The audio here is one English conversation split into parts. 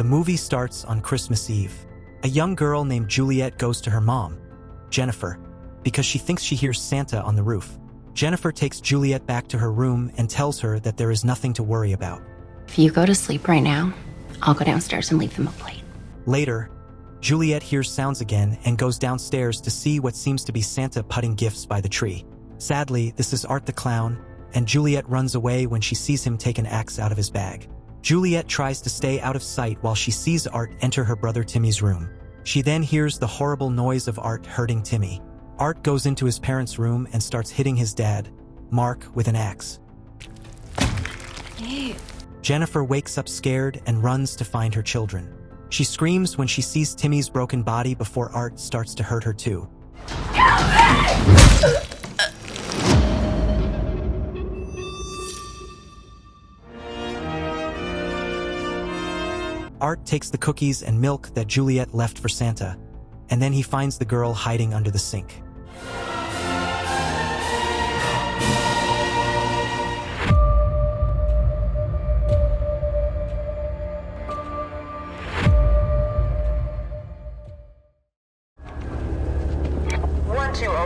The movie starts on Christmas Eve. A young girl named Juliet goes to her mom, Jennifer, because she thinks she hears Santa on the roof. Jennifer takes Juliet back to her room and tells her that there is nothing to worry about. If you go to sleep right now, I'll go downstairs and leave them a plate. Later, Juliet hears sounds again and goes downstairs to see what seems to be Santa putting gifts by the tree. Sadly, this is Art the clown, and Juliet runs away when she sees him take an axe out of his bag. Juliet tries to stay out of sight while she sees Art enter her brother Timmy's room. She then hears the horrible noise of Art hurting Timmy. Art goes into his parents' room and starts hitting his dad, Mark, with an axe. Hey. Jennifer wakes up scared and runs to find her children. She screams when she sees Timmy's broken body before Art starts to hurt her too. Art takes the cookies and milk that Juliet left for Santa, and then he finds the girl hiding under the sink.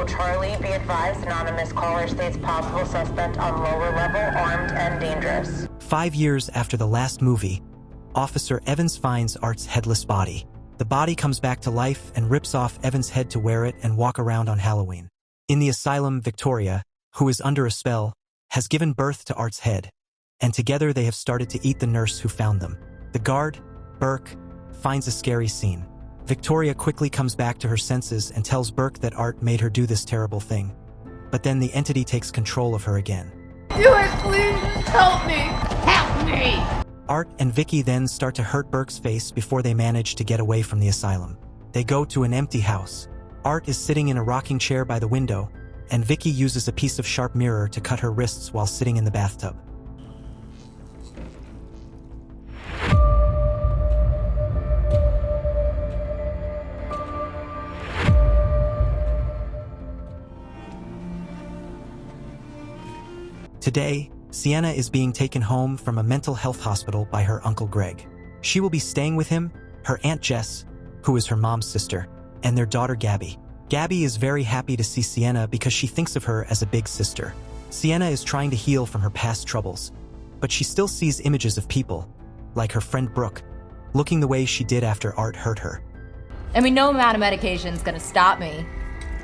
Charlie, be advised, anonymous caller states possible suspect on lower level, armed and dangerous. 5 years after the last movie, Officer Evans finds Art's headless body. The body comes back to life and rips off Evans' head to wear it and walk around on Halloween. In the asylum, Victoria, who is under a spell, has given birth to Art's head, and together they have started to eat the nurse who found them. The guard, Burke, finds a scary scene. Victoria quickly comes back to her senses and tells Burke that Art made her do this terrible thing. But then the entity takes control of her again. Do it, please! Help me! Help me! Art and Vicky then start to hurt Burke's face before they manage to get away from the asylum. They go to an empty house. Art is sitting in a rocking chair by the window, and Vicky uses a piece of sharp mirror to cut her wrists while sitting in the bathtub. Today, Sienna is being taken home from a mental health hospital by her Uncle Greg. She will be staying with him, her Aunt Jess, who is her mom's sister, and their daughter Gabby. Gabby is very happy to see Sienna because she thinks of her as a big sister. Sienna is trying to heal from her past troubles, but she still sees images of people, like her friend Brooke, looking the way she did after Art hurt her. I mean, no amount of medication is gonna stop me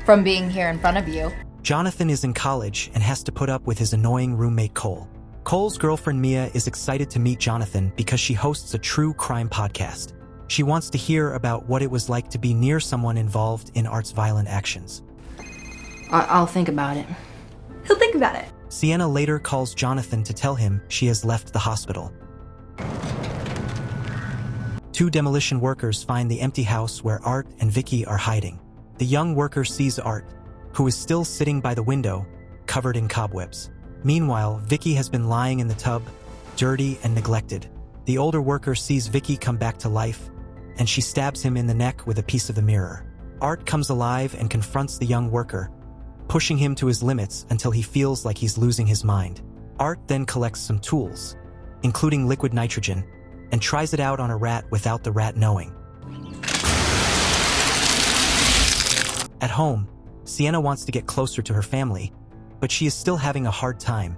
from being here in front of you. Jonathan is in college and has to put up with his annoying roommate Cole. Cole's girlfriend Mia is excited to meet Jonathan because she hosts a true crime podcast. She wants to hear about what it was like to be near someone involved in Art's violent actions. I'll think about it. He'll think about it. Sienna later calls Jonathan to tell him she has left the hospital. 2 demolition workers find the empty house where Art and Vicky are hiding. The young worker sees Art, who is still sitting by the window, covered in cobwebs. Meanwhile, Vicky has been lying in the tub, dirty and neglected. The older worker sees Vicky come back to life, and she stabs him in the neck with a piece of the mirror. Art comes alive and confronts the young worker, pushing him to his limits until he feels like he's losing his mind. Art then collects some tools, including liquid nitrogen, and tries it out on a rat without the rat knowing. At home, Sienna wants to get closer to her family, but she is still having a hard time,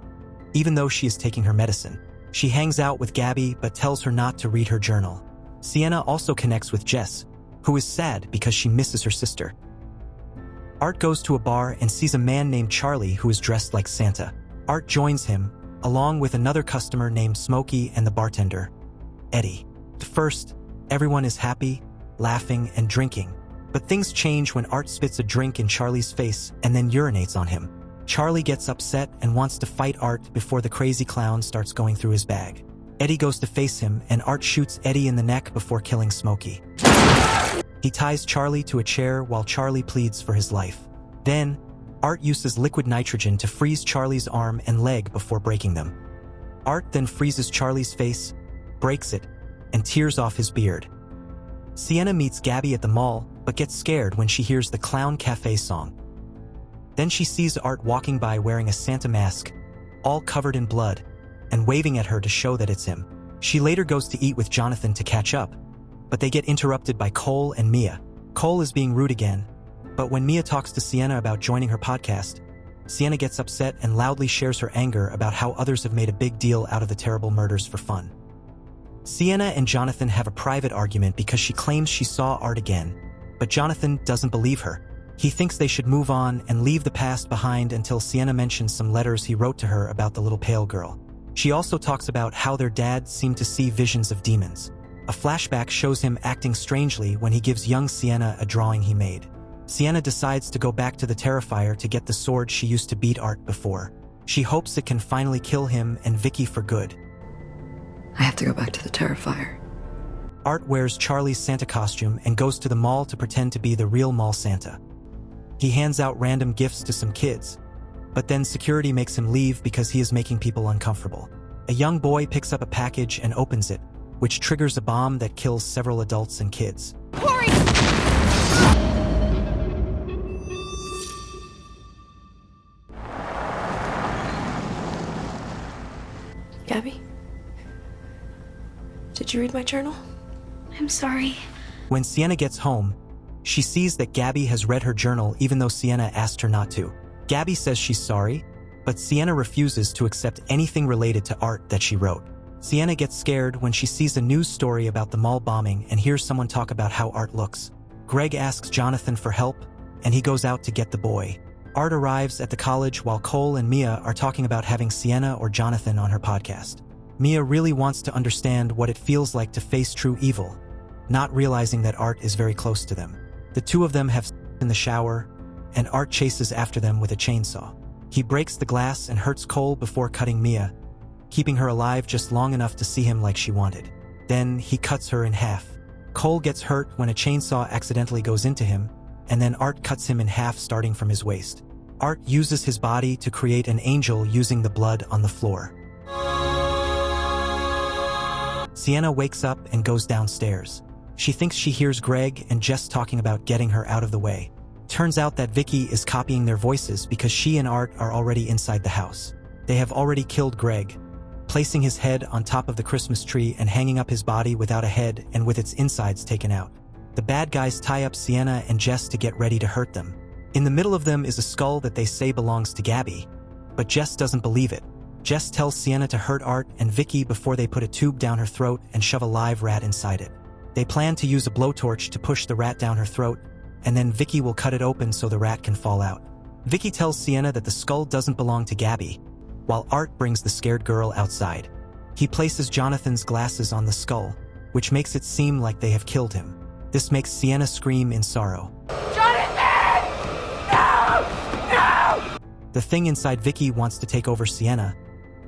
even though she is taking her medicine. She hangs out with Gabby but tells her not to read her journal. Sienna also connects with Jess, who is sad because she misses her sister. Art goes to a bar and sees a man named Charlie who is dressed like Santa. Art joins him, along with another customer named Smokey and the bartender, Eddie. At first, everyone is happy, laughing, and drinking. But things change when Art spits a drink in Charlie's face and then urinates on him. Charlie gets upset and wants to fight Art before the crazy clown starts going through his bag. Eddie goes to face him and Art shoots Eddie in the neck before killing Smokey. He ties Charlie to a chair while Charlie pleads for his life. Then, Art uses liquid nitrogen to freeze Charlie's arm and leg before breaking them. Art then freezes Charlie's face, breaks it, and tears off his beard. Sienna meets Gabby at the mall, but gets scared when she hears the Clown Cafe song. Then she sees Art walking by wearing a Santa mask, all covered in blood, and waving at her to show that it's him. She later goes to eat with Jonathan to catch up, but they get interrupted by Cole and Mia. Cole is being rude again, but when Mia talks to Sienna about joining her podcast, Sienna gets upset and loudly shares her anger about how others have made a big deal out of the terrible murders for fun. Sienna and Jonathan have a private argument because she claims she saw Art again, but Jonathan doesn't believe her. He thinks they should move on and leave the past behind until Sienna mentions some letters he wrote to her about the little pale girl. She also talks about how their dad seemed to see visions of demons. A flashback shows him acting strangely when he gives young Sienna a drawing he made. Sienna decides to go back to the Terrifier to get the sword she used to beat Art before. She hopes it can finally kill him and Vicky for good. I have to go back to the Terrifier. Art wears Charlie's Santa costume and goes to the mall to pretend to be the real mall Santa. He hands out random gifts to some kids, but then security makes him leave because he is making people uncomfortable. A young boy picks up a package and opens it, which triggers a bomb that kills several adults and kids. Corey! Gabby? Did you read my journal? I'm sorry. When Sienna gets home, she sees that Gabby has read her journal even though Sienna asked her not to. Gabby says she's sorry, but Sienna refuses to accept anything related to Art that she wrote. Sienna gets scared when she sees a news story about the mall bombing and hears someone talk about how Art looks. Greg asks Jonathan for help, and he goes out to get the boy. Art arrives at the college while Cole and Mia are talking about having Sienna or Jonathan on her podcast. Mia really wants to understand what it feels like to face true evil, not realizing that Art is very close to them. The two of them have sex in the shower, and Art chases after them with a chainsaw. He breaks the glass and hurts Cole before cutting Mia, keeping her alive just long enough to see him like she wanted. Then he cuts her in half. Cole gets hurt when a chainsaw accidentally goes into him, and then Art cuts him in half starting from his waist. Art uses his body to create an angel using the blood on the floor. Sienna wakes up and goes downstairs. She thinks she hears Greg and Jess talking about getting her out of the way. Turns out that Vicky is copying their voices because she and Art are already inside the house. They have already killed Greg, placing his head on top of the Christmas tree and hanging up his body without a head and with its insides taken out. The bad guys tie up Sienna and Jess to get ready to hurt them. In the middle of them is a skull that they say belongs to Gabby, but Jess doesn't believe it. Jess tells Sienna to hurt Art and Vicky before they put a tube down her throat and shove a live rat inside it. They plan to use a blowtorch to push the rat down her throat, and then Vicky will cut it open so the rat can fall out. Vicky tells Sienna that the skull doesn't belong to Gabby, while Art brings the scared girl outside. He places Jonathan's glasses on the skull, which makes it seem like they have killed him. This makes Sienna scream in sorrow. Jonathan! No! No! The thing inside Vicky wants to take over Sienna,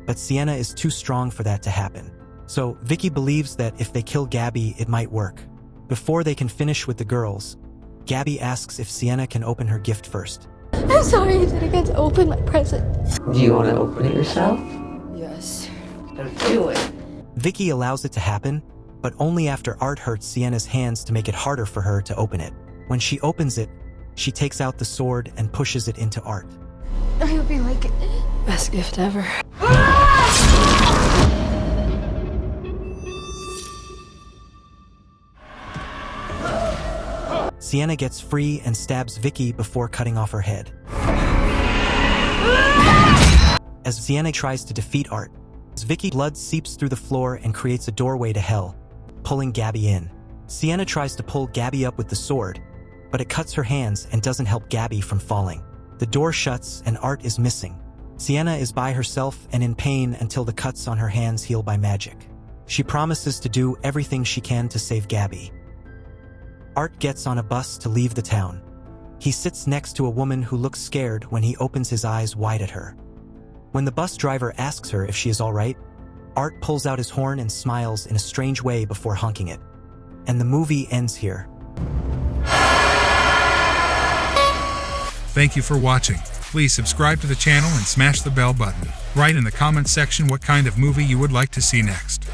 but Sienna is too strong for that to happen. So Vicky believes that if they kill Gabby, it might work. Before they can finish with the girls, Gabby asks if Sienna can open her gift first. I'm sorry I didn't get to open my present. Do you want to open it yourself? Yes. Don't do it. Vicky allows it to happen, but only after Art hurts Sienna's hands to make it harder for her to open it. When she opens it, she takes out the sword and pushes it into Art. I hope you like it. Best gift ever. Sienna gets free and stabs Vicky before cutting off her head. As Sienna tries to defeat Art, Vicky's blood seeps through the floor and creates a doorway to hell, pulling Gabby in. Sienna tries to pull Gabby up with the sword, but it cuts her hands and doesn't help Gabby from falling. The door shuts and Art is missing. Sienna is by herself and in pain until the cuts on her hands heal by magic. She promises to do everything she can to save Gabby. Art gets on a bus to leave the town. He sits next to a woman who looks scared when he opens his eyes wide at her. When the bus driver asks her if she is all right, Art pulls out his horn and smiles in a strange way before honking it. And the movie ends here. Thank you for watching. Please subscribe to the channel and smash the bell button. Write in the comments section what kind of movie you would like to see next.